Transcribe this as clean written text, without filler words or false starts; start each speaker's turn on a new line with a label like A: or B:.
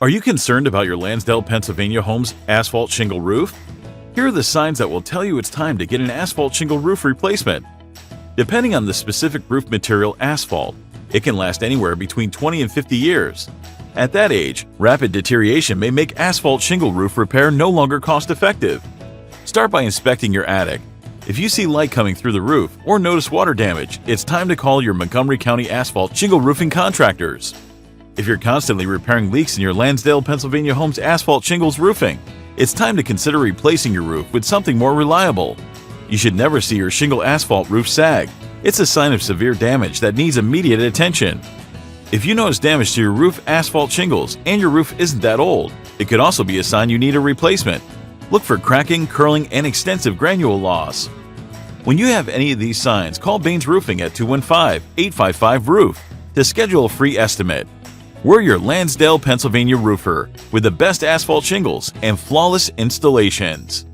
A: Are you concerned about your Lansdale, Pennsylvania home's asphalt shingle roof? Here are the signs that will tell you it's time to get an asphalt shingle roof replacement. Depending on the specific roof material, asphalt, it can last anywhere between 20 and 50 years. At that age, rapid deterioration may make asphalt shingle roof repair no longer cost-effective. Start by inspecting your attic. If you see light coming through the roof or notice water damage, it's time to call your Montgomery County asphalt shingle roofing contractors. If you're constantly repairing leaks in your Lansdale, Pennsylvania home's asphalt shingles roofing, it's time to consider replacing your roof with something more reliable. You should never see your shingle asphalt roof sag. It's a sign of severe damage that needs immediate attention. If you notice damage to your roof asphalt shingles and your roof isn't that old, it could also be a sign you need a replacement. Look for cracking, curling, and extensive granule loss. When you have any of these signs, call Baines Roofing at 215-855-ROOF to schedule a free estimate. We're your Lansdale, Pennsylvania roofer with the best asphalt shingles and flawless installations.